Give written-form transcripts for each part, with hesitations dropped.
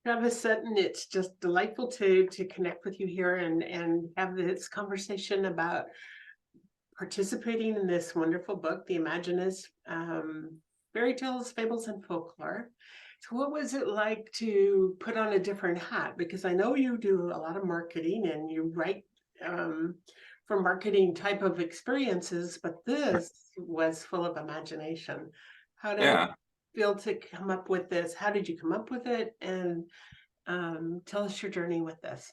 Travis Sutton, it's just delightful to connect with you here and have this conversation about participating in this wonderful book, The Imaginist, Fairytales, Fables, and Folklore. So what was it like to put on a different hat? Because I know you do a lot of marketing and you write for marketing type of experiences, but this was full of imagination. How did it Yeah, feel to come up with this? How did you come up with it? And tell us your journey with this.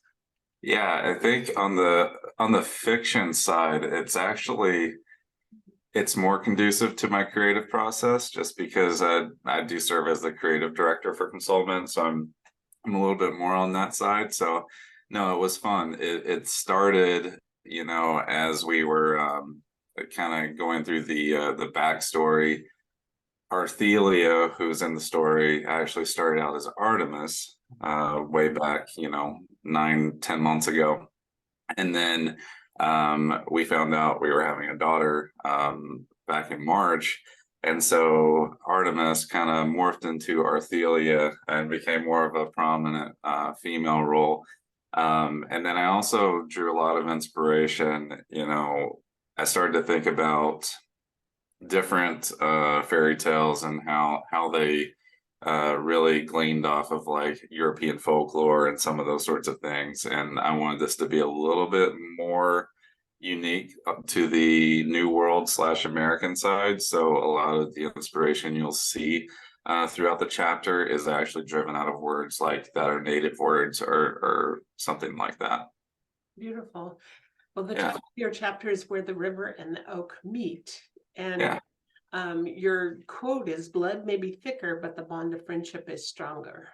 yeah. I think on the fiction side, it's more conducive to my creative process just because I do serve as the creative director for ConsultMent, so I'm a little bit more on that side. So no, it was fun. It started, as we were kind of going through the backstory. Arthelia, who's in the story, actually started out as Artemis way back, 9, 10 months ago. And then we found out we were having a daughter back in March. And so Artemis kind of morphed into Arthelia and became more of a prominent female role. And then I also drew a lot of inspiration. I started to think about different fairy tales and how they really gleaned off of like European folklore and some of those sorts of things. And I wanted this to be a little bit more unique to the New World / American side. So a lot of the inspiration you'll see throughout the chapter is actually driven out of words like that are native words or something like that. Beautiful. Well, the Yeah, title of your chapter is Where the River and the Oak Meet. And yeah. your quote is, blood may be thicker, but the bond of friendship is stronger.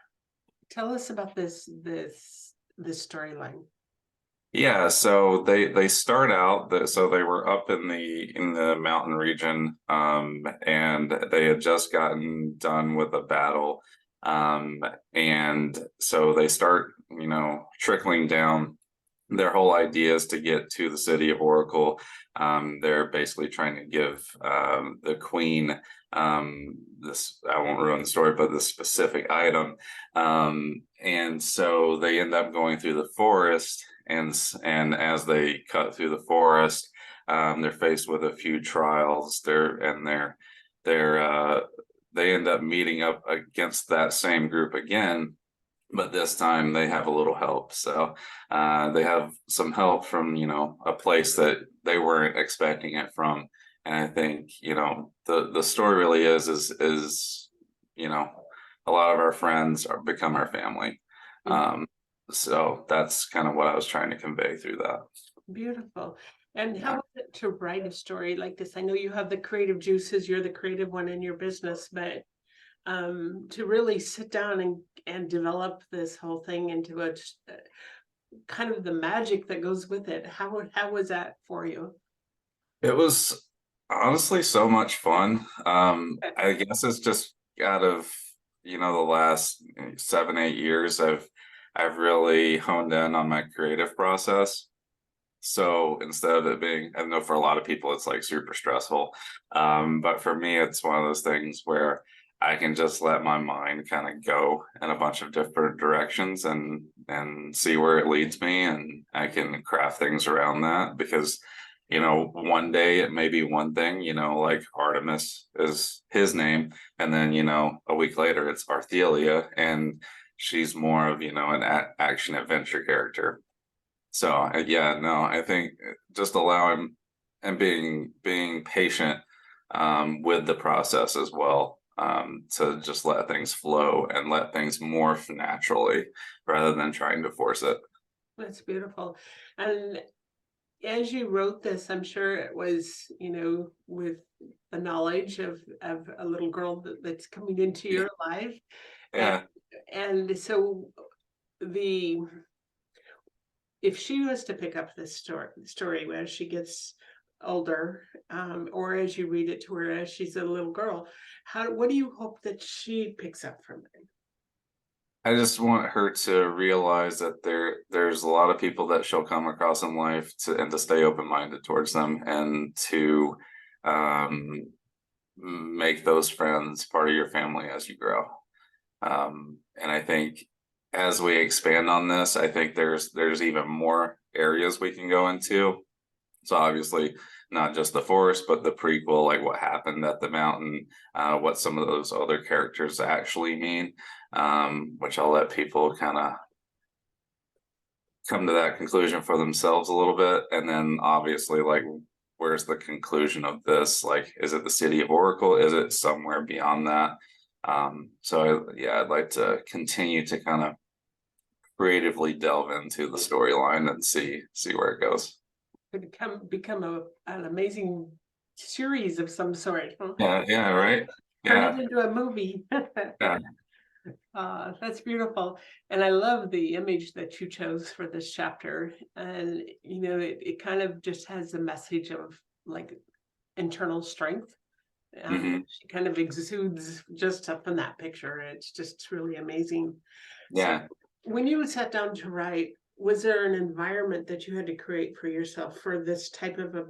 Tell us about this storyline. Yeah, so they start out so they were up in the mountain region, and they had just gotten done with a battle, and so they start, trickling down. Their whole idea is to get to the city of Oracle. They're basically trying to give the queen this. I won't ruin the story, but this specific item, and so they end up going through the forest and as they cut through the forest, they're faced with a few trials. They end up meeting up against that same group again, but this time they have a little help. So they have some help from a place that they weren't expecting it from. And I think the story really is a lot of our friends become our family. Um, so that's kind of what I was trying to convey through that. Beautiful. And how Yeah. is it to write a story like this? I know you have the creative juices, you're the creative one in your business, but to really sit down and develop this whole thing into a kind of the magic that goes with it. How was that for you? It was honestly so much fun. I guess it's just out of, the last 7, 8 years, I've really honed in on my creative process. So instead of it being, I know for a lot of people it's like super stressful. But for me, it's one of those things where I can just let my mind kind of go in a bunch of different directions and see where it leads me, and I can craft things around that because one day it may be one thing, like Artemis is his name, and then a week later it's Arthelia, and she's more of an action adventure character. So yeah, no, I think just allowing and being patient with the process as well, to just let things flow and let things morph naturally rather than trying to force it. That's beautiful. And as you wrote this, I'm sure it was, with the knowledge of a little girl that's coming into Yeah, your life. And yeah, and so the if she was to pick up this story as she gets older, or as you read it to her as she's a little girl, what do you hope that she picks up from it? I just want her to realize that there's a lot of people that she'll come across in life and to stay open-minded towards them and to um, make those friends part of your family as you grow. And I think as we expand on this, I think there's even more areas we can go into. So obviously not just the forest, but the prequel, like what happened at the mountain, what some of those other characters actually mean, which I'll let people kind of come to that conclusion for themselves a little bit. And then obviously, like, where's the conclusion of this? Like, is it the city of Oracle? Is it somewhere beyond that? Yeah, I'd like to continue to kind of creatively delve into the storyline and see where it goes. Become an amazing series of some sort, huh? Yeah, right. Turn Yeah, it into a movie. yeah, That's beautiful. And I love the image that you chose for this chapter. And, you know, it kind of just has a message of like internal strength. She kind of exudes just up in that picture. It's just really amazing. yeah. So when you sat down to write, was there an environment that you had to create for yourself for this type of a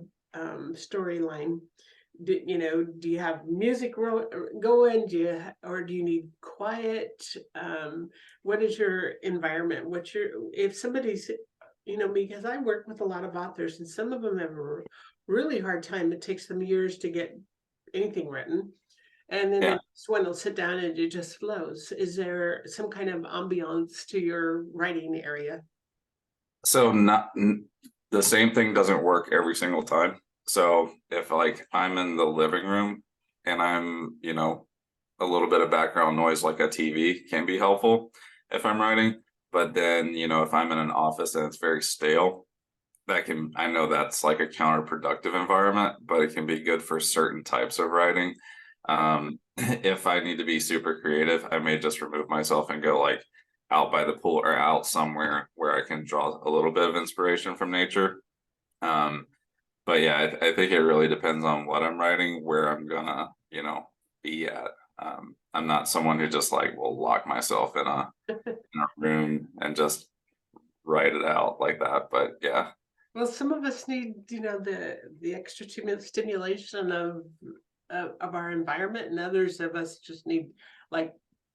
storyline? Do you have music going? Or do you need quiet? What is your environment? If somebody's, because I work with a lot of authors and some of them have a really hard time. It takes them years to get anything written. And then the next one will sit down and it just flows. Is there some kind of ambiance to your writing area? So the same thing doesn't work every single time. So if like I'm in the living room and I'm, a little bit of background noise like a TV can be helpful if I'm writing. But then, if I'm in an office and it's very stale, I know that's like a counterproductive environment, but it can be good for certain types of writing. If I need to be super creative, I may just remove myself and go like out by the pool or out somewhere where I can draw a little bit of inspiration from nature. But yeah, I think it really depends on what I'm writing, where I'm gonna, be at. I'm not someone who just like will lock myself in a room and just write it out like that. But yeah. Well, some of us need, the extra stimulation of our environment, and others of us just need like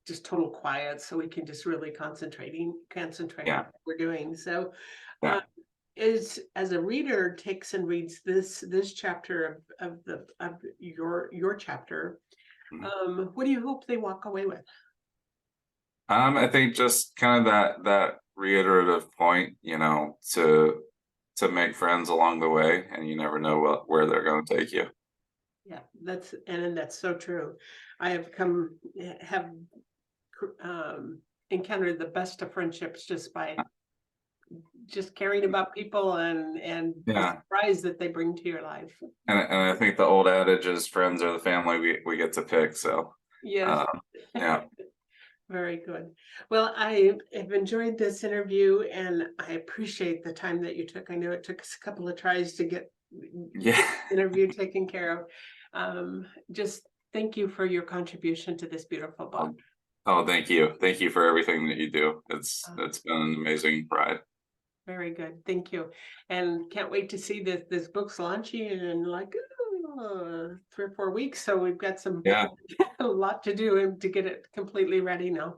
just total quiet so we can just really concentrate on what we're doing. So as a reader takes and reads this chapter of your chapter, what do you hope they walk away with? I think just kind of that reiterative point, to make friends along the way, and you never know where they're going to take you. Yeah, that's so true. I have encountered the best of friendships just by just caring about people and the surprise that they bring to your life. And I think the old adage is friends are the family we get to pick. So yes, yeah. Very good. Well, I have enjoyed this interview and I appreciate the time that you took. I know it took us a couple of tries to get the interview taken care of. Just thank you for your contribution to this beautiful book. Oh, thank you. Thank you for everything that you do. It's been an amazing ride. Very good. Thank you. And can't wait to see this book's launching in like 3 or 4 weeks. So we've got a lot to do and to get it completely ready now.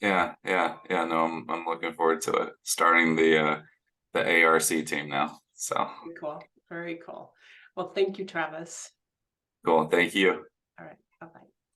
Yeah. No, I'm looking forward to it. Starting the ARC team now. So cool. Very cool. Well, thank you, Travis. Cool. Thank you. All right. Bye-bye.